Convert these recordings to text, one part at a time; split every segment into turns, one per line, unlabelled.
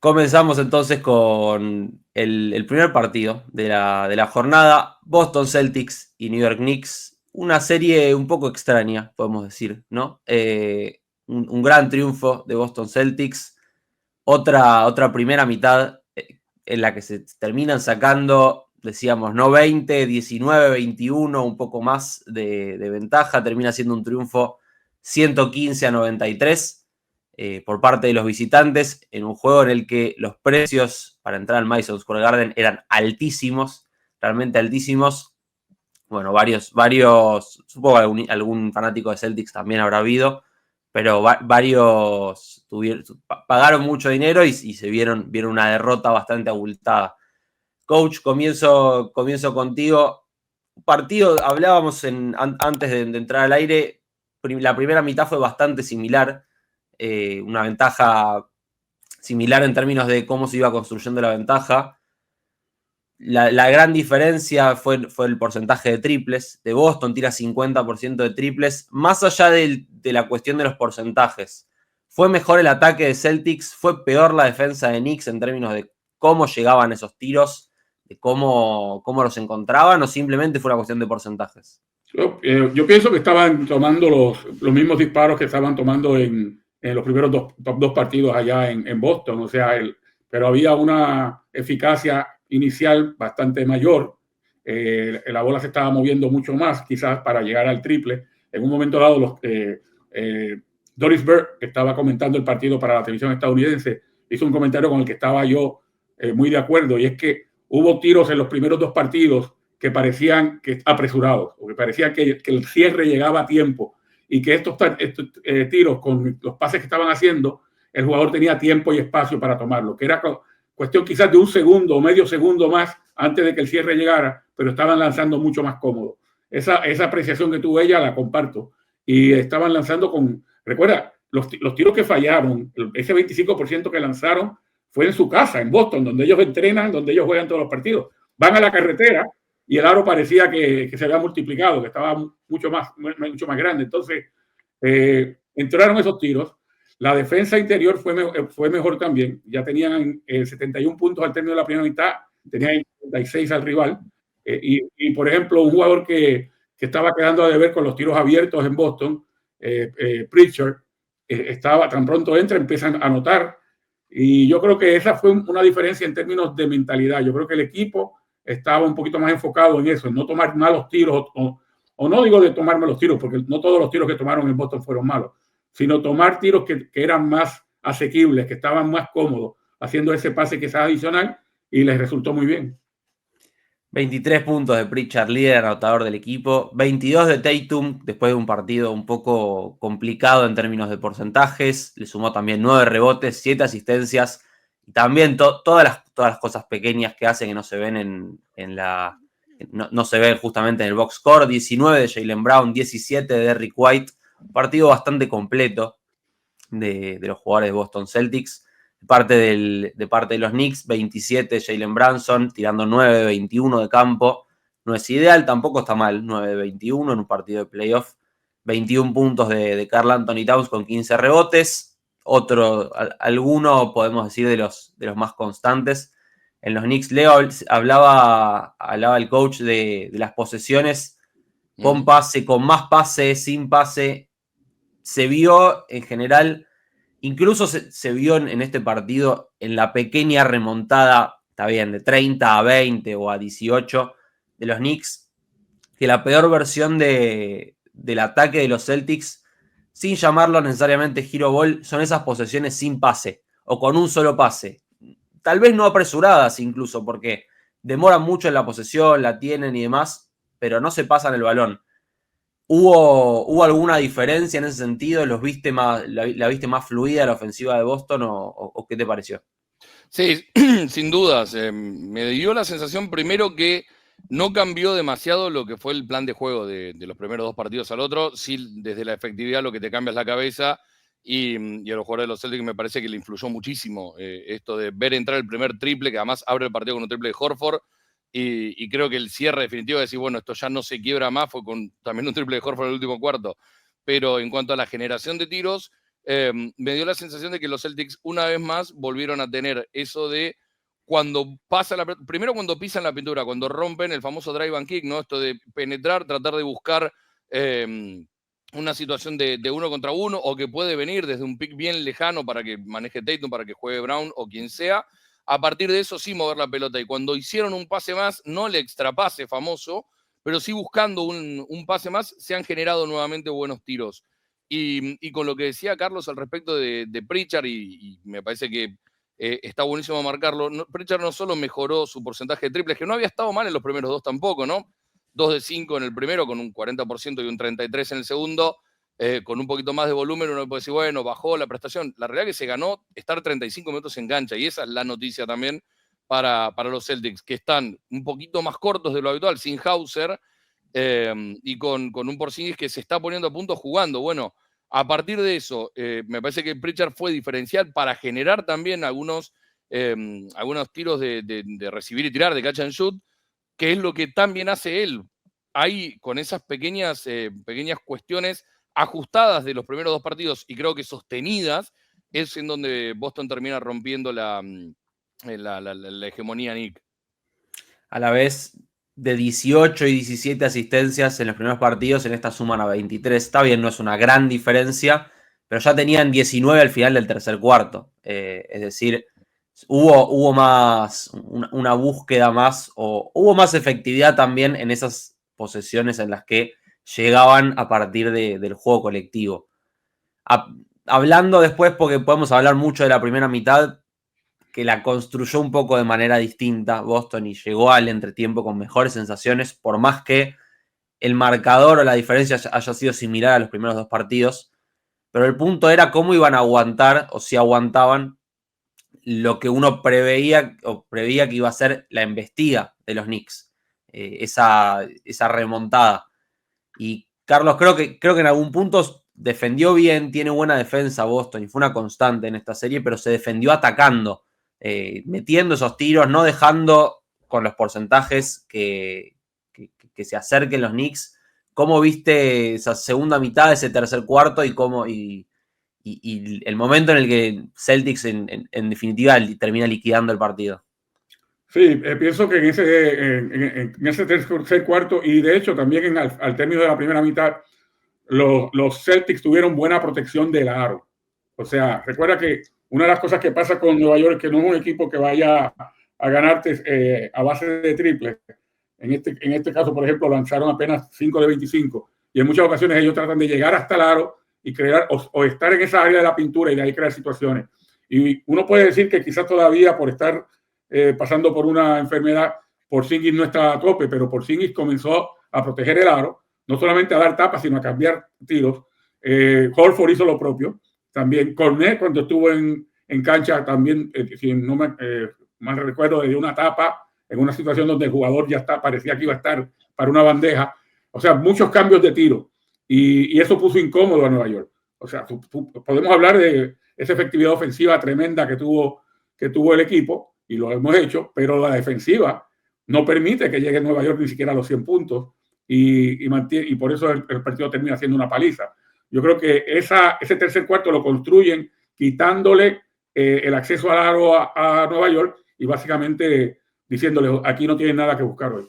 Comenzamos entonces con el primer partido de la jornada, Boston Celtics y New York Knicks. Una serie un poco extraña, podemos decir, ¿no? Un gran triunfo de Boston Celtics. Otra primera mitad en la que se terminan sacando, decíamos, no 20, 19, 21, un poco más de ventaja. Termina siendo un triunfo 115-93 por parte de los visitantes, en un juego en el que los precios para entrar al Madison Square Garden eran altísimos, realmente altísimos. Bueno, varios, supongo que algún fanático de Celtics también habrá habido, pero varios pagaron mucho dinero y se vieron una derrota bastante abultada. Coach, comienzo contigo. Partido, hablábamos antes de entrar al aire, la primera mitad fue bastante similar, una ventaja similar en términos de cómo se iba construyendo la ventaja. La gran diferencia fue el porcentaje de triples. De Boston tira 50% de triples. Más allá de la cuestión de los porcentajes, ¿fue mejor el ataque de Celtics? ¿Fue peor la defensa de Knicks en términos de cómo llegaban esos tiros, de cómo los encontraban, o simplemente fue una cuestión de porcentajes?
Yo pienso que estaban tomando los mismos disparos que estaban tomando en los primeros dos partidos allá en Boston. O sea, pero había una eficacia inicial bastante mayor. La bola se estaba moviendo mucho más, quizás para llegar al triple. En un momento dado, Doris Burke, que estaba comentando el partido para la televisión estadounidense, hizo un comentario con el que estaba yo muy de acuerdo, y es que hubo tiros en los primeros dos partidos que parecían apresurados, o que parecía que el cierre llegaba a tiempo, y que estos tiros con los pases que estaban haciendo, el jugador tenía tiempo y espacio para tomarlo, que era cuestión quizás de un segundo o medio segundo más antes de que el cierre llegara, pero estaban lanzando mucho más cómodo. Esa apreciación que tuvo ella la comparto, y estaban lanzando recuerda, los tiros que fallaron, ese 25% que lanzaron fue en su casa, en Boston, donde ellos entrenan, donde ellos juegan todos los partidos. Van a la carretera y el aro parecía que se había multiplicado, que estaba mucho más grande. Entonces, entraron esos tiros. La defensa interior fue mejor también. Ya tenían 71 puntos al término de la primera mitad, tenían 36 al rival. Y, por ejemplo, un jugador que estaba quedando a deber con los tiros abiertos en Boston, Pritchard, estaba tan pronto empiezan a anotar. Y yo creo que esa fue una diferencia en términos de mentalidad. Yo creo que el equipo estaba un poquito más enfocado en eso, en no tomar malos tiros, o no digo de tomar malos tiros, porque no todos los tiros que tomaron en Boston fueron malos, sino tomar tiros que eran más asequibles, que estaban más cómodos, haciendo ese pase que es adicional, y les resultó muy bien.
23 puntos de Pritchard, líder anotador del equipo. 22 de Tatum, después de un partido un poco complicado en términos de porcentajes. Le sumó también 9 rebotes, 7 asistencias. Y también todas las cosas pequeñas que hace que no se ven no se ven justamente en el box score. 19 de Jaylen Brown, 17 de Derrick White. Un partido bastante completo de los jugadores de Boston Celtics. De parte de los Knicks, 27 Jalen Brunson, tirando 9 de 21 de campo. No es ideal, tampoco está mal, 9 de 21 en un partido de playoff. 21 puntos de Karl Anthony Towns con 15 rebotes. Alguno podemos decir de los más constantes. En los Knicks, Leo hablaba el coach de las posesiones con pase, con más pase, sin pase. Se vio en general, incluso se vio en este partido, en la pequeña remontada, está bien, de 30 a 20 o a 18 de los Knicks, que la peor versión del ataque de los Celtics, sin llamarlo necesariamente hero ball, son esas posesiones sin pase o con un solo pase. Tal vez no apresuradas incluso, porque demoran mucho en la posesión, la tienen y demás, pero no se pasan el balón. ¿Hubo alguna diferencia en ese sentido? ¿La viste más fluida la ofensiva de Boston o qué te pareció?
Sí, sin dudas. Me dio la sensación primero que no cambió demasiado lo que fue el plan de juego de los primeros dos partidos al otro. Sí, desde la efectividad lo que te cambia es la cabeza, y a los jugadores de los Celtics me parece que le influyó muchísimo esto de ver entrar el primer triple, que además abre el partido con un triple de Horford, y creo que el cierre definitivo de decir, bueno, esto ya no se quiebra más, fue con también un triple de Horford en el último cuarto. Pero en cuanto a la generación de tiros, me dio la sensación de que los Celtics una vez más volvieron a tener eso de primero cuando pisan la pintura, cuando rompen el famoso drive and kick, ¿no? Esto de penetrar, tratar de buscar una situación de 1 contra 1 o que puede venir desde un pick bien lejano para que maneje Tatum, para que juegue Brown o quien sea. A partir de eso sí mover la pelota. Y cuando hicieron un pase más, no el extrapase famoso, pero sí buscando un pase más, se han generado nuevamente buenos tiros. Y con lo que decía Carlos al respecto de Pritchard, y me parece que está buenísimo marcarlo, Pritchard no solo mejoró su porcentaje de triples, que no había estado mal en los primeros dos tampoco, ¿no? 2 de 5 en el primero, con un 40% y un 33% en el segundo, con un poquito más de volumen, uno puede decir, bueno, bajó la prestación. La realidad es que se ganó estar 35 minutos en cancha, y esa es la noticia también para los Celtics, que están un poquito más cortos de lo habitual, sin Hauser, y con un Porzingis que se está poniendo a punto jugando. Bueno, a partir de eso, me parece que Pritchard fue diferencial para generar también algunos tiros de recibir y tirar, de catch and shoot, que es lo que también hace él. Ahí, con esas pequeñas cuestiones ajustadas de los primeros dos partidos y creo que sostenidas, es en donde Boston termina rompiendo la hegemonía Nick.
A la vez, de 18 y 17 asistencias en los primeros partidos, en esta suman a 23. Está bien, no es una gran diferencia, pero ya tenían 19 al final del tercer cuarto. Es decir, hubo más, una búsqueda más, o hubo más efectividad también en esas posesiones en las que llegaban a partir del juego colectivo. Hablando después, porque podemos hablar mucho de la primera mitad, que la construyó un poco de manera distinta Boston y llegó al entretiempo con mejores sensaciones, por más que el marcador o la diferencia haya sido similar a los primeros dos partidos. Pero el punto era cómo iban a aguantar, o si aguantaban, lo que uno preveía que iba a ser la embestida de los Knicks, esa remontada. Y Carlos, creo que en algún punto defendió bien, tiene buena defensa Boston y fue una constante en esta serie, pero se defendió atacando, metiendo esos tiros, no dejando con los porcentajes que se acerquen los Knicks. ¿Cómo viste esa segunda mitad, ese tercer cuarto y el momento en el que Celtics en definitiva termina liquidando el partido?
Sí, pienso que en ese tercer cuarto y de hecho también al término de la primera mitad, los Celtics tuvieron buena protección del aro. O sea, recuerda que una de las cosas que pasa con Nueva York es que no es un equipo que vaya a ganarte a base de triples. En este caso, por ejemplo, lanzaron apenas 5 de 25 y en muchas ocasiones ellos tratan de llegar hasta el aro y crear o estar en esa área de la pintura y de ahí crear situaciones. Y uno puede decir que quizás todavía por estar pasando por una enfermedad, Porzingis no está a tope, pero Porzingis comenzó a proteger el aro, no solamente a dar tapas, sino a cambiar tiros. Horford hizo lo propio. También Cornet, cuando estuvo en cancha, también, si no mal recuerdo, le dio una tapa en una situación donde el jugador ya parecía que iba a estar para una bandeja. O sea, muchos cambios de tiro. Y eso puso incómodo a Nueva York. O sea, podemos hablar de esa efectividad ofensiva tremenda que tuvo el equipo, y lo hemos hecho, pero la defensiva no permite que llegue Nueva York ni siquiera a los 100 puntos y por eso el partido termina siendo una paliza. Yo creo que ese tercer cuarto lo construyen quitándole el acceso al aro a Nueva York y básicamente diciéndole, aquí no tienen nada que buscar hoy.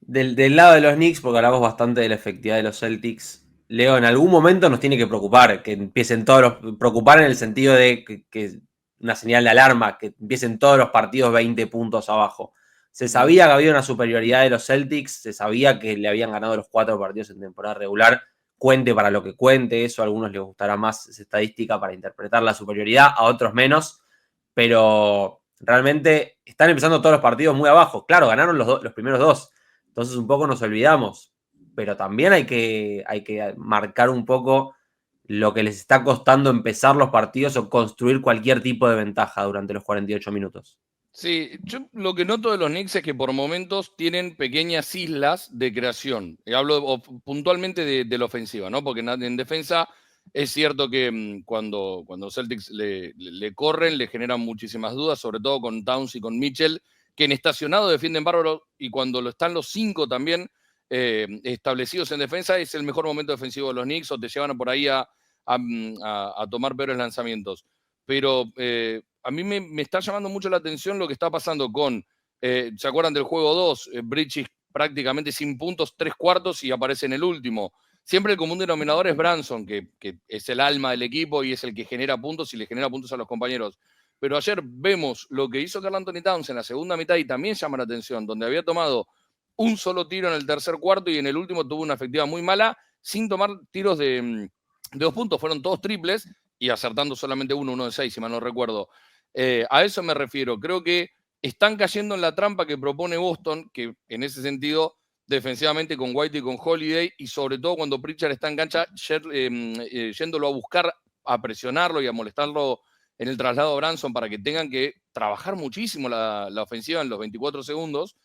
Del lado de los Knicks, porque hablamos bastante de la efectividad de los Celtics, Leo, en algún momento nos tiene que preocupar, que empiecen preocupar en el sentido de que una señal de alarma, que empiecen todos los partidos 20 puntos abajo. Se sabía que había una superioridad de los Celtics, se sabía que le habían ganado los 4 partidos en temporada regular, cuente para lo que cuente, eso a algunos les gustará más esa estadística para interpretar la superioridad, a otros menos, pero realmente están empezando todos los partidos muy abajo. Claro, ganaron los primeros 2, entonces un poco nos olvidamos, pero también hay que marcar un poco lo que les está costando empezar los partidos o construir cualquier tipo de ventaja durante los 48 minutos.
Sí, yo lo que noto de los Knicks es que por momentos tienen pequeñas islas de creación. Hablo puntualmente de la ofensiva, ¿no? Porque en defensa es cierto que cuando Celtics le corren, le generan muchísimas dudas, sobre todo con Towns y con Mitchell, que en estacionado defienden bárbaro, y cuando están los 5 también establecidos en defensa, es el mejor momento defensivo de los Knicks, o te llevan por ahí a a tomar peores lanzamientos. Pero a mí me está llamando mucho la atención lo que está pasando con, ¿se acuerdan del juego 2? Bridges prácticamente sin puntos, 3/4 y aparece en el último. Siempre el común denominador es Branson, que es el alma del equipo y es el que genera puntos y le genera puntos a los compañeros. Pero ayer vemos lo que hizo Karl Anthony Towns en la segunda mitad y también llama la atención, donde había tomado un solo tiro en el tercer cuarto y en el último tuvo una efectividad muy mala, sin tomar tiros de 2 puntos. Fueron todos triples y acertando solamente uno de 6, si mal no recuerdo. A eso me refiero. Creo que están cayendo en la trampa que propone Boston, que en ese sentido, defensivamente con White y con Holiday, y sobre todo cuando Pritchard está en cancha, yéndolo a buscar, a presionarlo y a molestarlo en el traslado a Branson para que tengan que trabajar muchísimo la ofensiva en los 24 segundos,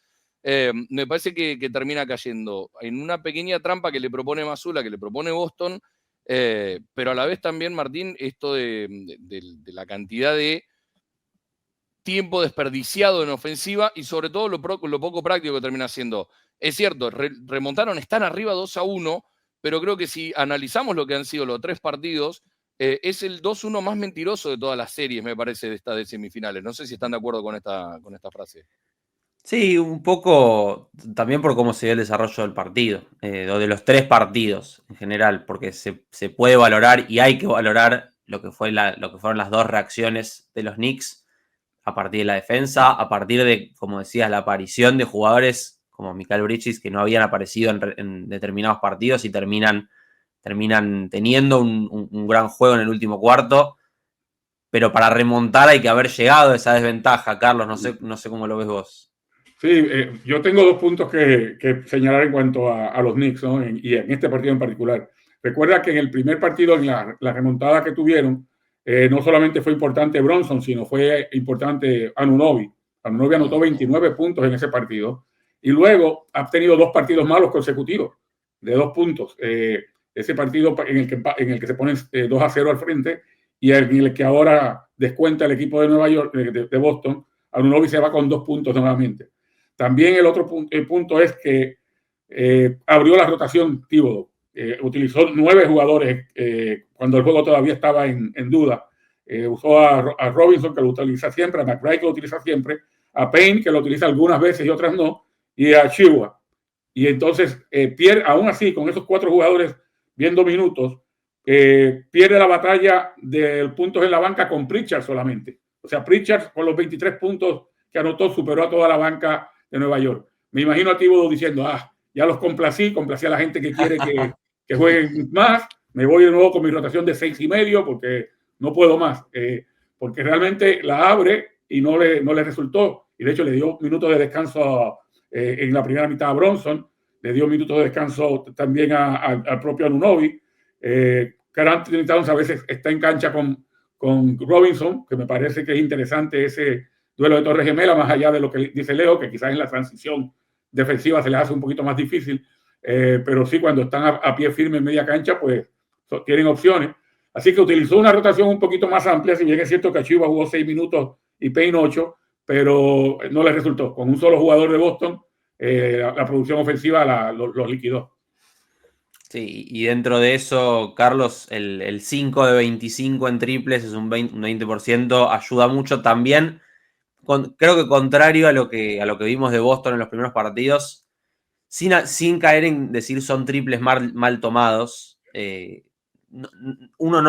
me parece que termina cayendo en una pequeña trampa que le propone Mazzulla, que le propone Boston, pero a la vez también, Martín, esto de la cantidad de tiempo desperdiciado en ofensiva y sobre todo lo poco práctico que termina siendo. Es cierto, remontaron, están arriba 2-1, pero creo que si analizamos lo que han sido los 3 partidos, es el 2-1 más mentiroso de todas las series, me parece, de semifinales. No sé si están de acuerdo con esta frase.
Sí, un poco también por cómo se dio el desarrollo del partido, o de los 3 partidos en general, porque se puede valorar y hay que valorar lo que fueron las 2 reacciones de los Knicks a partir de la defensa, a partir de, como decías, la aparición de jugadores como Mikal Bridges que no habían aparecido en determinados partidos y terminan teniendo un gran juego en el último cuarto. Pero para remontar hay que haber llegado a esa desventaja. Carlos, no sé cómo lo ves vos.
Sí, yo tengo 2 puntos que señalar en cuanto a los Knicks, ¿no? Y en este partido en particular. Recuerda que en el primer partido, en la remontada que tuvieron, no solamente fue importante Bronson, sino fue importante Anunoby. Anunoby anotó 29 puntos en ese partido. Y luego ha tenido 2 partidos malos consecutivos de 2 puntos. Ese partido en el que se ponen 2-0 al frente y en el que ahora descuenta el equipo de Nueva York, de Boston, Anunoby se va con 2 puntos nuevamente. También el otro punto es que abrió la rotación Thibodeau. Utilizó 9 jugadores cuando el juego todavía estaba en duda. Usó a Robinson, que lo utiliza siempre, a McBride, que lo utiliza siempre, a Payne, que lo utiliza algunas veces y otras no, y a Chihuahua. Y entonces, aún así, con esos 4 jugadores viendo minutos, pierde la batalla de puntos en la banca con Pritchard solamente. O sea, Pritchard con los 23 puntos que anotó superó a toda la banca de Nueva York. Me imagino a Thibodeau diciendo, ya los complací a la gente que quiere que jueguen más, me voy de nuevo con mi rotación de 6.5 porque no puedo más, porque realmente la abre y no le resultó, y de hecho le dio minutos de descanso en la primera mitad a Bronson, le dio minutos de descanso también al propio Anunoby. Karl Anthony Towns a veces está en cancha con Robinson, que me parece que es interesante ese duelo de Torres Gemelas, más allá de lo que dice Leo, que quizás en la transición defensiva se les hace un poquito más difícil, pero sí, cuando están a pie firme en media cancha, pues tienen opciones. Así que utilizó una rotación un poquito más amplia, si bien es cierto que Chihuahua jugó 6 minutos y Payne 8, pero no le resultó. Con un solo jugador de Boston, la producción ofensiva los liquidó.
Sí, y dentro de eso, Carlos, el 5 de 25 en triples es un 20%, ayuda mucho también. Creo que contrario a lo que vimos de Boston en los primeros partidos, sin caer en decir son triples mal tomados, uno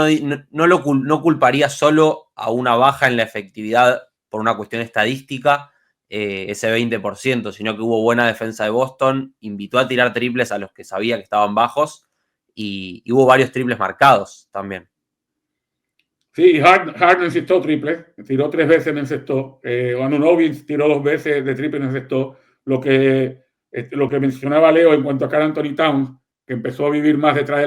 no culparía solo a una baja en la efectividad por una cuestión estadística, ese 20%, sino que hubo buena defensa de Boston, invitó a tirar triples a los que sabía que estaban bajos y hubo varios triples marcados también.
Sí, Harden encestó triple, tiró 3 veces, me encestó. Anunoby tiró 2 veces de triple, me encestó. Lo que mencionaba Leo en cuanto a Karl Anthony Towns, que empezó a vivir más detrás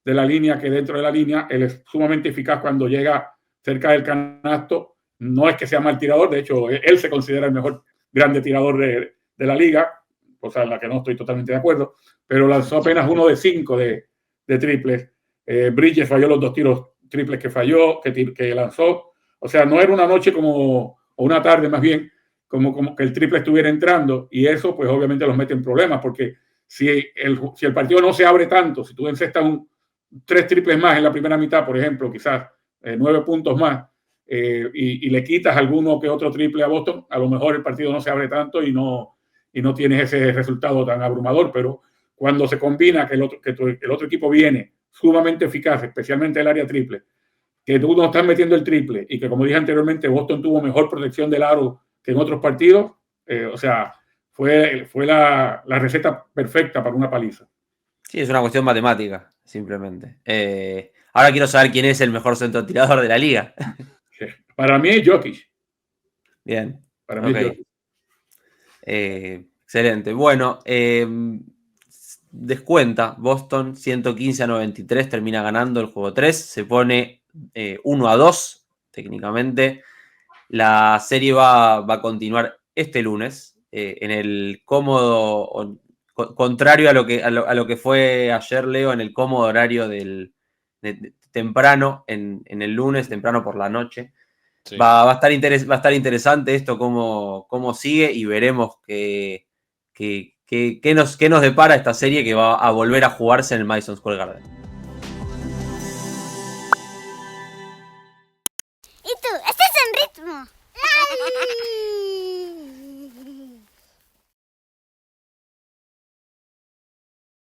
de la línea que dentro de la línea. Él es sumamente eficaz cuando llega cerca del canasto. No es que sea mal tirador, de hecho, él se considera el mejor grande tirador de la liga, cosa en la que no estoy totalmente de acuerdo, pero lanzó apenas 1 de 5 de triples. Bridges falló los 2 tiros triples que falló, que lanzó. O sea, no era una noche o una tarde más bien, como que el triple estuviera entrando, y eso pues obviamente los mete en problemas, porque si el partido no se abre tanto, si tú encestas 3 triples más en la primera mitad, por ejemplo, quizás 9 puntos más, y le quitas alguno que otro triple a Boston, a lo mejor el partido no se abre tanto y no tienes ese resultado tan abrumador, pero cuando se combina que el otro equipo viene sumamente eficaz, especialmente el área triple, que tú no estás metiendo el triple y que, como dije anteriormente, Boston tuvo mejor protección del aro que en otros partidos, o sea, fue la receta perfecta para una paliza.
Sí, es una cuestión matemática, simplemente. Ahora quiero saber quién es el mejor centrotirador de la liga.
Para mí es Jokic.
Bien.
Para mí es Jokic.
Excelente. Bueno, descuenta. Boston 115-93, termina ganando el juego 3. Se pone 1-2 técnicamente. La serie va a continuar este lunes en el cómodo, contrario a lo que fue ayer, Leo, en el cómodo horario de temprano, en el lunes, temprano por la noche. Sí. Va a estar interesante esto, cómo sigue, y veremos qué nos depara esta serie que va a volver a jugarse en el Madison Square Garden.
¿Y tú? ¿Estás en ritmo?